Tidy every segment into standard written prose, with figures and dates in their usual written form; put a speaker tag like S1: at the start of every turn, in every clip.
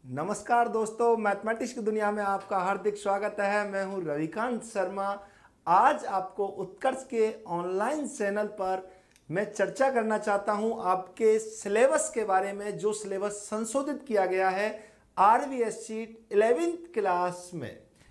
S1: नमस्कार दोस्तों, मैथमेटिक्स की दुनिया में आपका हार्दिक स्वागत है। मैं हूं रविकांत शर्मा। आज आपको उत्कर्ष के ऑनलाइन चैनल पर मैं चर्चा करना चाहता हूं आपके सिलेबस के बारे में, जो सिलेबस संशोधित किया गया है आरबीएससी 11th क्लास में।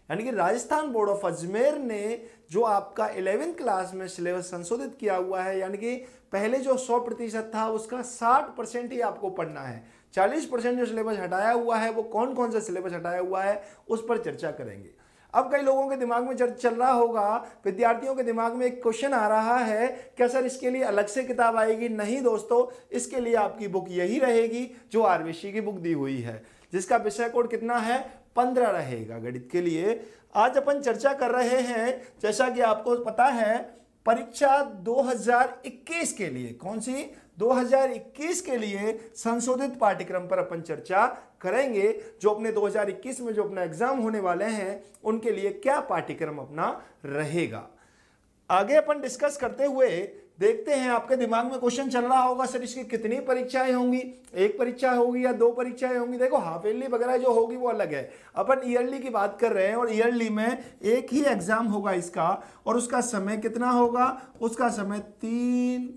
S1: यानी कि राजस्थान बोर्ड ऑफ अजमेर ने जो आपका 11th क्लास में सिलेबस संशोधित किया हुआ है, यानी कि पहले जो 100% था उसका 60% ही आपको पढ़ना है। 40% जो सिलेबस हटाया हुआ है वो कौन कौन सा सिलेबस हटाया हुआ है उस पर चर्चा करेंगे। अब कई लोगों के दिमाग में चल रहा होगा, विद्यार्थियों के दिमाग में एक क्वेश्चन आ रहा है, क्या सर इसके लिए अलग से किताब आएगी? नहीं दोस्तों, इसके लिए आपकी बुक यही रहेगी जो आरबीएससी की बुक दी हुई है, जिसका विषय कोड कितना है? 15 रहेगा गणित के लिए। आज अपन चर्चा कर रहे हैं, जैसा कि आपको पता है, परीक्षा 2021 के लिए, कौन सी? 2021 के लिए संशोधित पाठ्यक्रम पर अपन चर्चा करेंगे। जो अपने 2021 में जो अपना एग्जाम होने वाले हैं उनके लिए क्या पाठ्यक्रम अपना रहेगा, आगे अपन डिस्कस करते हुए देखते हैं। आपके दिमाग में क्वेश्चन चल रहा होगा, सर इसकी कितनी परीक्षाएं होंगी? एक परीक्षा होगी या 2 परीक्षाएं होंगी? देखो, हाफ ईयरली वगैरह जो होगी वो अलग है, अपन ईयरली की बात कर रहे हैं। और ईयरली में एक ही एग्जाम होगा इसका, और उसका समय कितना होगा? उसका समय 3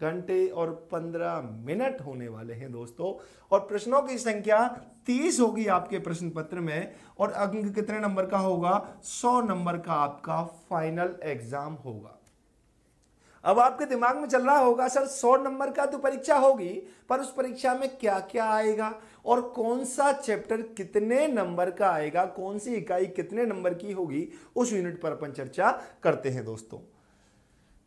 S1: घंटे और 15 मिनट होने वाले हैं दोस्तों। और प्रश्नों की संख्या 30 होगी आपके प्रश्न पत्र में, और अंक कितने नंबर का होगा? 100 नंबर का आपका फाइनल एग्जाम होगा। अब आपके दिमाग में चल रहा होगा, सर 100 नंबर का तो परीक्षा होगी, पर उस परीक्षा में क्या क्या आएगा और कौन सा चैप्टर कितने नंबर का आएगा, कौन सी इकाई कितने नंबर की होगी, उस यूनिट पर अपन चर्चा करते हैं दोस्तों।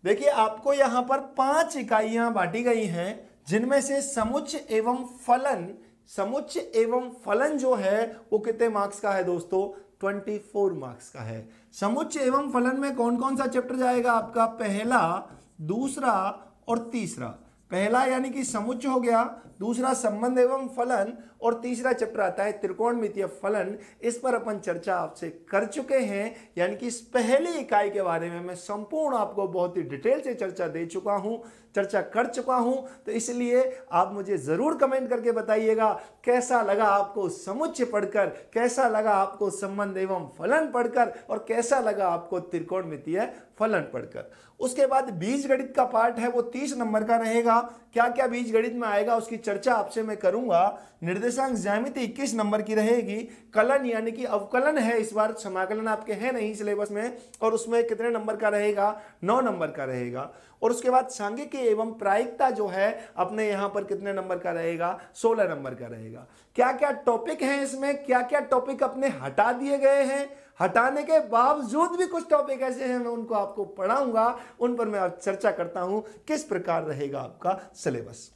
S1: देखिए, आपको यहां पर 5 इकाइयां बांटी गई हैं, जिनमें से समुच्चय एवं फलन, समुच्चय एवं फलन जो है वो कितने मार्क्स का है दोस्तों? 24 मार्क्स का है। समुच्चय एवं फलन में कौन कौन सा चैप्टर जाएगा आपका? पहला, दूसरा और तीसरा। पहला यानी कि समुच्चय हो गया, दूसरा संबंध एवं फलन, और तीसरा चैप्टर आता है त्रिकोणमितीय फलन। इस पर अपन चर्चा आपसे कर चुके हैं, यानी कि इस पहली इकाई के बारे में मैं संपूर्ण आपको बहुत ही डिटेल से चर्चा कर चुका हूं। तो इसलिए आप मुझे जरूर कमेंट करके बताइएगा कैसा लगा आपको समुच्चय पढ़कर, कैसा लगा आपको संबंध एवं फलन पढ़कर, और कैसा लगा आपको त्रिकोणमितीय फलन पढ़कर। उसके बाद बीजगणित का पार्ट है, वो 30 नंबर का रहेगा। क्या क्या बीजगणित में आएगा उसकी चर्चा आपसे मैं करूंगा। निर्देशांक ज्यामिति 21 नंबर की रहेगी। कलन यानी कि अवकलन है, इस बार समाकलन आपके हैं नहीं सिलेबस में, और उसमें कितने नंबर का रहेगा? 9 नंबर का रहेगा। और उसके बाद सांख्यिकी एवं प्रायिकता जो है अपने यहां पर कितने नंबर का रहेगा? 16 नंबर का रहेगा। क्या क्या टॉपिक हैं इसमें, क्या क्या टॉपिक अपने हटा दिए गए हैं, हटाने के बावजूद भी कुछ टॉपिक ऐसे हैं, मैं उनको आपको पढ़ाऊंगा, उन पर मैं चर्चा करता हूं किस प्रकार रहेगा आपका सिलेबस।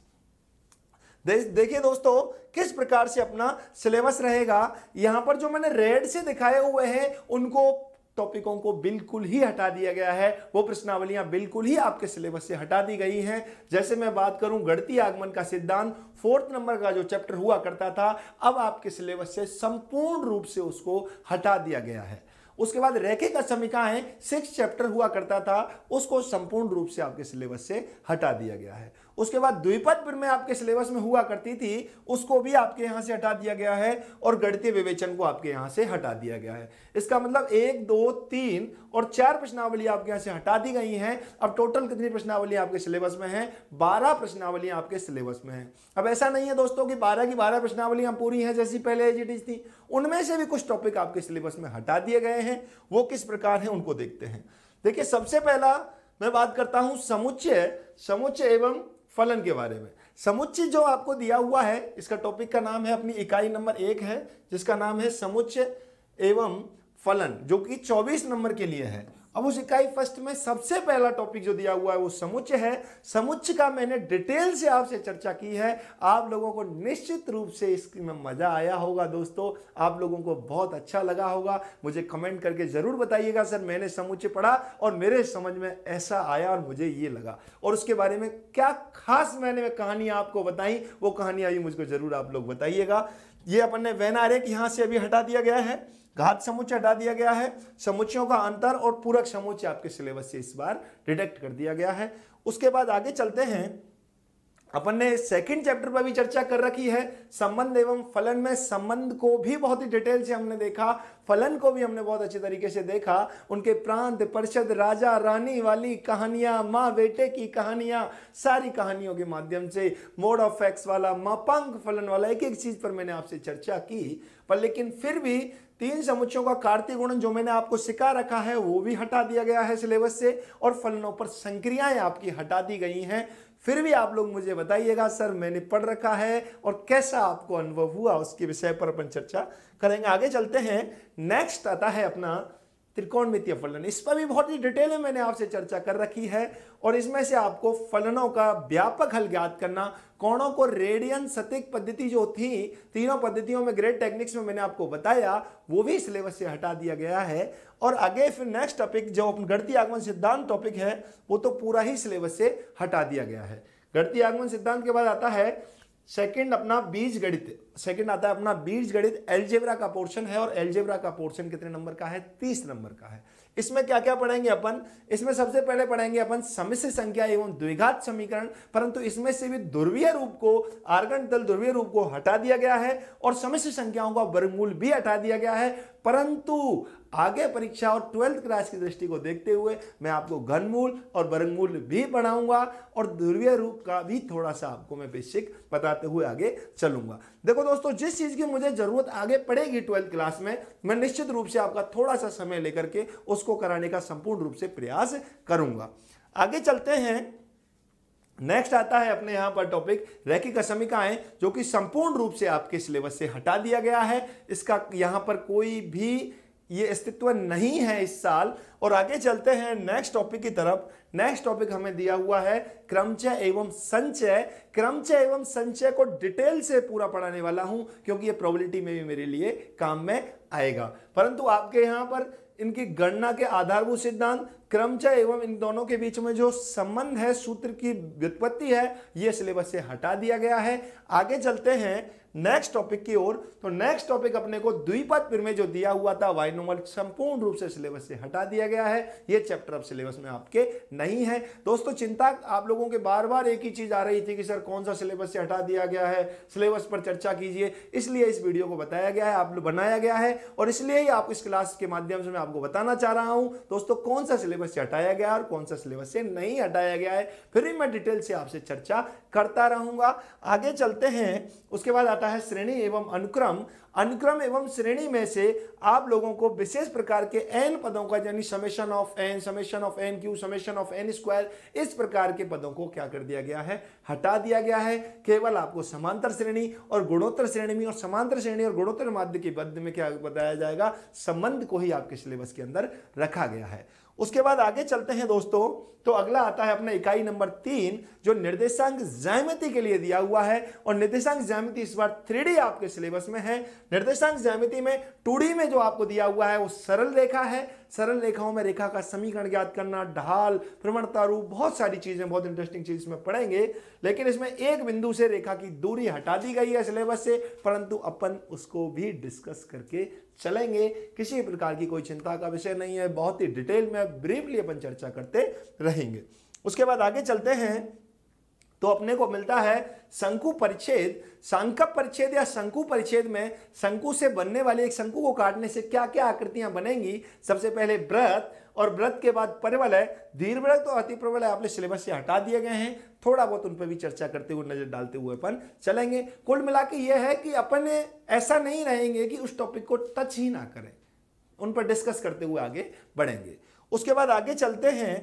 S1: देखिए दोस्तों, किस प्रकार से अपना सिलेबस रहेगा। यहां पर जो मैंने रेड से दिखाए हुए हैं उनको टॉपिकों को बिल्कुल ही हटा दिया गया है, वो प्रश्नावलियां बिल्कुल ही आपके सिलेबस से हटा दी गई हैं। जैसे मैं बात करूं गणितीय आगमन का सिद्धांत, 4th नंबर का जो चैप्टर हुआ करता था, अब आपके सिलेबस से संपूर्ण रूप से उसको हटा दिया गया है। उसके बाद रैखिक समीकरण 6 चैप्टर हुआ करता था, उसको संपूर्ण रूप से आपके सिलेबस से हटा दिया गया है। उसके बाद द्विपद प्रमेय आपके सिलेबस में हुआ करती थी, उसको भी आपके यहां से हटा दिया गया है, और गणितीय विवेचन को आपके यहां से हटा दिया गया है। इसका मतलब 1, 2, 3 और 4 प्रश्नावली आपके यहां से हटा दी गई हैं। अब टोटल कितनी प्रश्नावली आपके सिलेबस में है? 12 प्रश्नावलियां आपके सिलेबस में है। अब ऐसा नहीं है दोस्तों कि 12 की 12 प्रश्नावलियां पूरी हैं जैसी पहले एजीटीज थी, उनमें से भी कुछ टॉपिक आपके सिलेबस में हटा दिए गए हैं। वो किस प्रकार है उनको देखते हैं। देखिए, सबसे पहला मैं बात करता हूं समुच्चय एवं फलन के बारे में। समुच्चय जो आपको दिया हुआ है, इसका टॉपिक का नाम है, अपनी इकाई नंबर 1 है, जिसका नाम है समुच्चय एवं फलन, जो कि 24 नंबर के लिए है। अब उस इकाई फर्स्ट में सबसे पहला टॉपिक जो दिया हुआ है वो समुच्चय है। समुच्चय का मैंने डिटेल से आपसे चर्चा की है। आप लोगों को निश्चित रूप से इसमें मजा आया होगा दोस्तों, आप लोगों को बहुत अच्छा लगा होगा। मुझे कमेंट करके जरूर बताइएगा, सर मैंने समुच्चय पढ़ा और मेरे समझ में ऐसा आया और मुझे ये लगा, और उसके बारे में क्या खास मैंने कहानियां आपको बताई, वो कहानियां भी मुझको जरूर आप लोग बताइएगा। ये अपन ने वेन आरेख यहां से अभी हटा दिया गया है, घात समुच्चय हटा दिया गया है, समुच्चयों का अंतर और पूरक समुच्चय आपके सिलेबस से इस बार डिडक्ट कर दिया गया है। उसके बाद आगे चलते हैं। अपन ने सेकंड चैप्टर पर भी चर्चा कर रखी है। संबंध एवं फलन में संबंध को भी बहुत ही डिटेल से हमने देखा, फलन को भी हमने बहुत अच्छे तरीके से देखा। उनके प्रांत, परिषद, राजा रानी वाली कहानियां, माँ बेटे की कहानियां, सारी कहानियों के माध्यम से मोड ऑफ एक्स वाला, मापांक फलन वाला, एक एक चीज पर मैंने आपसे चर्चा की। पर लेकिन फिर भी तीन समुच्चयों का कार्तीय गुणन जो मैंने आपको सिखा रखा है वो भी हटा दिया गया है सिलेबस से, और फलनों पर संक्रियाएं आपकी हटा दी गई हैं। फिर भी आप लोग मुझे बताइएगा सर मैंने पढ़ रखा है और कैसा आपको अनुभव हुआ, उसके विषय पर अपन चर्चा करेंगे। आगे चलते हैं। नेक्स्ट आता है अपना त्रिकोणमितीय फलन। इस पर भी बहुत ही डिटेल में मैंने आपसे चर्चा कर रखी है, और इसमें से आपको फलनों का व्यापक हल ज्ञात करना, कोणों को रेडियन, सतिक पद्धति जो थी, तीनों पद्धतियों में ग्रेड टेक्निक्स में मैंने आपको बताया, वो भी सिलेबस से हटा दिया गया है। और आगे फिर नेक्स्ट टॉपिक जो गणितीय आगमन सिद्धांत टॉपिक है वो तो पूरा ही सिलेबस से हटा दिया गया है। गणितीय आगमन सिद्धांत के बाद आता है सेकंड अपना बीज गणित। सेकंड आता है अपना बीज गणित, एलजेब्रा का पोर्शन है, और एलजेब्रा का पोर्शन कितने नंबर का है? 30 नंबर का है। इसमें क्या क्या पढ़ेंगे अपन? इसमें सबसे पहले पढ़ेंगे अपन सम्मिश्र संख्या एवं द्विघात समीकरण, परंतु इसमें से भी ध्रुवीय रूप को, आर्गन तल ध्रुवीय रूप को हटा दिया गया है, और सम्मिश्र संख्याओं का वर्गमूल भी हटा दिया गया है। परंतु आगे परीक्षा और 12th क्लास की दृष्टि को देखते हुए मैं आपको घनमूल और वर्गमूल भी पढ़ाऊंगा, और ध्रुवीय रूप का भी थोड़ा सा आपको मैं बेसिक बताते हुए आगे चलूंगा। देखो दोस्तों, जिस चीज की मुझे जरूरत आगे पड़ेगी 12th क्लास में, मैं निश्चित रूप से आपका थोड़ा सा समय लेकर के उसको कराने का संपूर्ण रूप से प्रयास करूंगा। आगे चलते हैं। नेक्स्ट आता है अपने यहां पर टॉपिक रैखिक असमीकाएं, जो कि संपूर्ण रूप से आपके सिलेबस से हटा दिया गया है। इसका यहां पर कोई भी ये अस्तित्व नहीं है इस साल। और आगे चलते हैं नेक्स्ट टॉपिक की तरफ। नेक्स्ट टॉपिक हमें दिया हुआ है क्रमचय एवं संचय। क्रमचय एवं संचय को डिटेल से पूरा पढ़ाने वाला हूं, क्योंकि ये प्रोबेबिलिटी में भी मेरे लिए काम में आएगा। परंतु आपके यहां पर इनकी गणना के आधारभूत सिद्धांत, क्रमचय एवं इन दोनों के बीच में जो संबंध है, सूत्र की व्युत्पत्ति है, यह सिलेबस से हटा दिया गया है। आगे चलते हैं नेक्स्ट टॉपिक की ओर। तो नेक्स्ट टॉपिक अपने को द्विपद प्रमेय जो दिया हुआ था बाइनोमियल, संपूर्ण रूप से सिलेबस से हटा दिया गया है। ये चैप्टर अब सिलेबस में आपके नहीं है। दोस्तों, चिंता आप लोगों के बार बार एक ही चीज आ रही थी कि सर कौन सा सिलेबस से हटा दिया गया है, सिलेबस पर चर्चा कीजिए। इसलिए इस वीडियो को बताया गया है, आप बनाया गया है, और इसलिए ही आप इस क्लास के माध्यम से मैं आपको बताना चाह रहा हूं दोस्तों कौन सा सिलेबस से हटाया गया और कौन सा सिलेबस से नहीं हटाया गया है। फिर भी मैं डिटेल से आपसे चर्चा करता रहूंगा। आगे चलते हैं। उसके बाद आता है श्रेणी एवं अनुक्रम। अनुक्रम एवं श्रेणी में से आप लोगों को विशेष प्रकार के n पदों का, यानी summation of n, summation of n Q, summation of n square, इस प्रकार के पदों को क्या कर दिया गया है? हटा दिया गया है। केवल आपको समांतर श्रेणी और गुणोत्तर श्रेणी में, और समांतर श्रेणी और गुणोत्तर माध्य के पद में क्या बताया जाएगा? संबंध को ही आपके सिलेबस के अंदर रखा गया है। उसके बाद आगे चलते हैं दोस्तों। तो अगला आता है अपना इकाई नंबर 3, जो निर्देशांक ज्यामिति के लिए दिया हुआ है, और निर्देशांक ज्यामिति इस बार 3D आपके सिलेबस में है। निर्देशांक ज्यामिति में 2D में जो आपको दिया हुआ है वो सरल रेखा है। सरल रेखाओं में रेखा का समीकरण ज्ञात करना, ढाल, प्रवणता रूप, बहुत सारी चीजें, बहुत इंटरेस्टिंग चीज इसमें पढ़ेंगे। लेकिन इसमें एक बिंदु से रेखा की दूरी हटा दी गई है सिलेबस से, परंतु अपन उसको भी डिस्कस करके चलेंगे। किसी प्रकार की कोई चिंता का विषय नहीं है, बहुत ही डिटेल में ब्रीफली अपन चर्चा करते रहेंगे। उसके बाद आगे चलते हैं। तो अपने को मिलता है शंकु परिच्छेद। सांख्यक परिच्छेद या शंकु परिच्छेद में शंकु से बनने वाले एक शंकु को काटने से क्या क्या आकृतियां बनेंगी? सबसे पहले वृत्त, और वृत्त के बाद परवलय, दीर्घवृत्त और अतिप्रवलय आपने सिलेबस से हटा दिए गए हैं। थोड़ा बहुत उन पर भी चर्चा करते हुए, नजर डालते हुए अपन चलेंगे। कुल मिला के यह है कि अपन ऐसा नहीं रहेंगे कि उस टॉपिक को टच ही ना करें, उन पर डिस्कस करते हुए आगे बढ़ेंगे। उसके बाद आगे चलते हैं,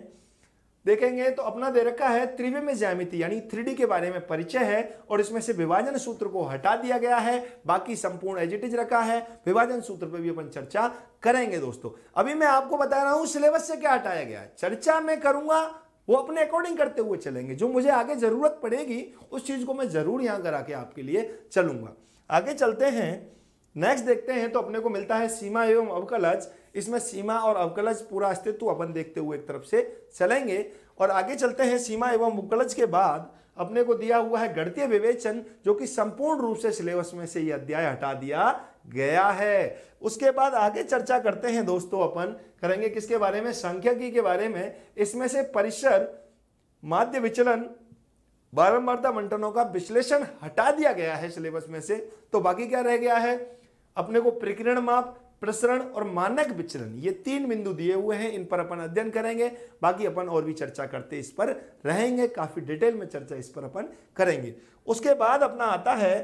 S1: देखेंगे तो अपना दे रखा है त्रिविमीय ज्यामिति, यानी 3D के बारे में परिचय है, और इसमें से विभाजन सूत्र को हटा दिया गया है। बाकी संपूर्ण एज इट इज रखा है। विभाजन सूत्र पर भी अपन चर्चा करेंगे दोस्तों। अभी मैं आपको बता रहा हूं सिलेबस से क्या हटाया गया है, चर्चा मैं करूंगा, वो अपने अकॉर्डिंग करते हुए चलेंगे। जो मुझे आगे जरूरत पड़ेगी उस चीज को मैं जरूर यहां करा के आपके लिए चलूंगा। आगे चलते हैं। नेक्स्ट देखते हैं। तो अपने को मिलता है सीमा एवं अवकलज। इसमें सीमा और अवकलज पूरा अस्तित्व अपन देखते हुए एक तरफ से चलेंगे। और आगे चलते हैं। सीमा एवं अवकलज के बाद अपने को दिया हुआ है गणितीय विवेचन, जो कि संपूर्ण रूप से सिलेबस में से यह अध्याय हटा दिया गया है। उसके बाद आगे चर्चा करते हैं दोस्तों। अपन करेंगे किसके बारे में? सांख्यिकी के बारे में। इसमें से परिसर, माध्य विचलन, बारंबारता मंटनों का विश्लेषण हटा दिया गया है सिलेबस में से, तो बाकी क्या रह गया है? अपने को प्रकीर्ण माप, प्रसरण और मानक विचलन, ये 3 बिंदु दिए हुए हैं, इन पर अपन अध्ययन करेंगे। बाकी अपन और भी चर्चा करते इस पर रहेंगे, काफी डिटेल में चर्चा इस पर अपन करेंगे। उसके बाद अपना आता है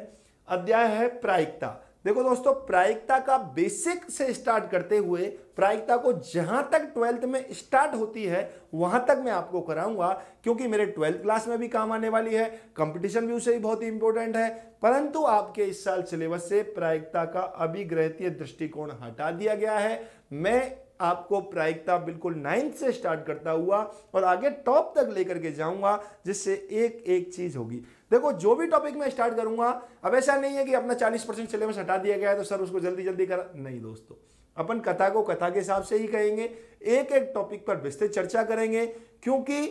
S1: अध्याय है प्रायिकता। देखो दोस्तों, प्रायिकता का बेसिक से स्टार्ट करते हुए प्रायिकता को जहां तक 12th में स्टार्ट होती है वहां तक मैं आपको कराऊंगा, क्योंकि मेरे 12th क्लास में भी काम आने वाली है, कंपटीशन भी उसे ही बहुत ही इंपॉर्टेंट है। परंतु आपके इस साल सिलेबस से प्रायिकता का अभिग्रहतीय दृष्टिकोण हटा दिया गया है। मैं आपको प्रायिकता बिल्कुल 9th से स्टार्ट करता हुआ और आगे टॉप तक लेकर के जाऊंगा, जिससे एक एक चीज होगी। देखो, जो भी टॉपिक मैं स्टार्ट करूंगा, अब ऐसा नहीं है कि अपना 40% सिलेबस हटा दिया गया है तो सर उसको जल्दी जल्दी करा, नहीं दोस्तों, अपन कथा को कथा के हिसाब से ही कहेंगे, एक एक टॉपिक पर विस्तृत चर्चा करेंगे, क्योंकि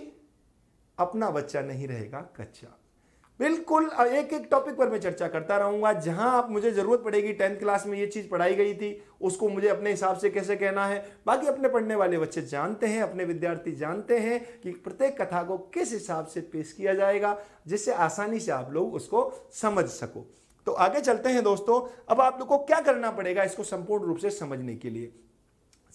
S1: अपना बच्चा नहीं रहेगा कच्चा। बिल्कुल एक एक टॉपिक पर मैं चर्चा करता रहूंगा। जहां आप मुझे जरूरत पड़ेगी, 10th क्लास में ये चीज पढ़ाई गई थी, उसको मुझे अपने हिसाब से कैसे कहना है, बाकी अपने पढ़ने वाले बच्चे जानते हैं, अपने विद्यार्थी जानते हैं कि प्रत्येक कथा को किस हिसाब से पेश किया जाएगा, जिससे आसानी से आप लोग उसको समझ सको। तो आगे चलते हैं दोस्तों। अब आप लोग को क्या करना पड़ेगा इसको संपूर्ण रूप से समझने के लिए?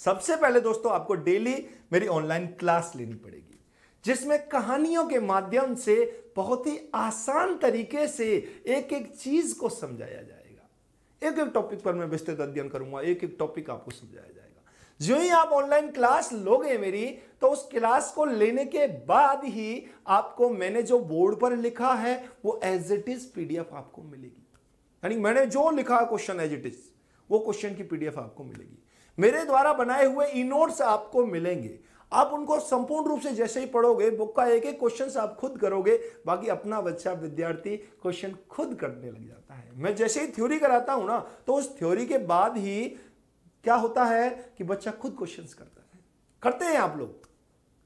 S1: सबसे पहले दोस्तों, आपको डेली मेरी ऑनलाइन क्लास लेनी पड़ेगी, जिसमें कहानियों के माध्यम से बहुत ही आसान तरीके से एक एक चीज को समझाया जाएगा। एक एक टॉपिक पर मैं विस्तृत अध्ययन करूंगा, एक एक टॉपिक आपको समझाया जाएगा। जो ही आप ऑनलाइन क्लास लोगे मेरी, तो उस क्लास को लेने के बाद ही आपको मैंने जो बोर्ड पर लिखा है वो एज इट इज पीडीएफ आपको मिलेगी। यानी मैंने जो लिखा क्वेश्चन एज इट इज, वो क्वेश्चन की पीडीएफ आपको मिलेगी। मेरे द्वारा बनाए हुए ई नोट्स आपको मिलेंगे। आप उनको संपूर्ण रूप से जैसे ही पढ़ोगे, बुक का एक एक क्वेश्चन आप खुद करोगे, बाकी अपना बच्चा विद्यार्थी क्वेश्चन खुद करने लग जाता है। मैं जैसे ही थ्योरी कराता हूं ना, तो उस थ्योरी के बाद ही क्या होता है कि बच्चा खुद क्वेश्चंस करता है। करते हैं आप लोग?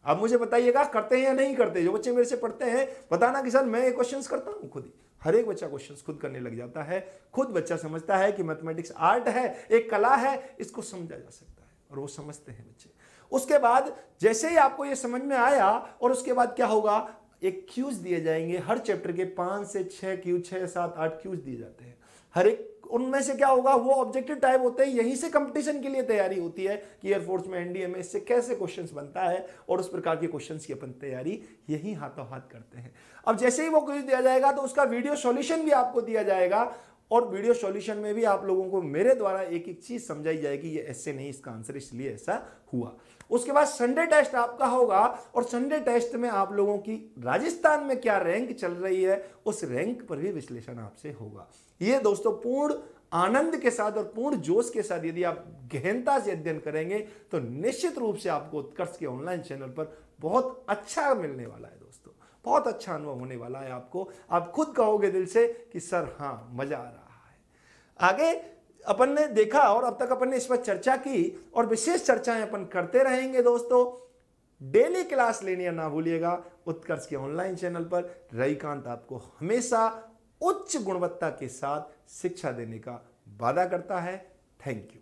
S1: आप मुझे बताइएगा, करते हैं या नहीं करते? जो बच्चे मेरे से पढ़ते हैं, बताना कि सर मैं ये क्वेश्चंस करता हूं खुद ही। हर एक बच्चा क्वेश्चंस खुद करने लग जाता है। खुद बच्चा समझता है कि मैथमेटिक्स आर्ट है, एक कला है, इसको समझा जा सकता है, और वो समझते हैं बच्चे। उसके बाद जैसे ही आपको ये समझ में आया, और उसके बाद क्या होगा, एक क्यूज दिए जाएंगे। हर चैप्टर के 5 से 6 क्यूज, 6, 7, 8 क्यूज दिए जाते हैं। हर एक उनमें से क्या होगा, वो ऑब्जेक्टिव टाइप होते हैं। यहीं से कंपटीशन के लिए तैयारी होती है कि एयरफोर्स में, एनडीए में इससे कैसे क्वेश्चंस बनता है, और उस प्रकार के क्वेश्चंस की अपन तैयारी यही हाथों हाथ करते हैं। अब जैसे ही वो क्विज दिया जाएगा, तो उसका वीडियो सॉल्यूशन भी आपको दिया जाएगा, और वीडियो सॉल्यूशन में भी आप लोगों को मेरे द्वारा एक एक चीज समझाई जाएगी, ये ऐसे नहीं, इसका आंसर इसलिए ऐसा हुआ। उसके बाद संडे टेस्ट आपका होगा, और संडे टेस्ट में आप लोगों की राजस्थान में क्या रैंक चल रही है, उस रैंक पर भी विश्लेषण आपसे होगा। ये दोस्तों पूर्ण आनंद के साथ और पूर्ण जोश के साथ यदि आप गहनता से अध्ययन करेंगे, तो निश्चित रूप से आपको उत्कर्ष के ऑनलाइन चैनल पर बहुत अच्छा मिलने वाला है दोस्तों। बहुत अच्छा अनुभव होने वाला है आपको। आप खुद कहोगे दिल से कि सर हाँ, मजा आ रहा है। आगे अपन ने देखा, और अब तक अपन ने इस पर चर्चा की, और विशेष चर्चाएं अपन करते रहेंगे दोस्तों। डेली क्लास लेनी ना भूलिएगा उत्कर्ष के ऑनलाइन चैनल पर। रविकांत आपको हमेशा उच्च गुणवत्ता के साथ शिक्षा देने का वादा करता है। Thank you.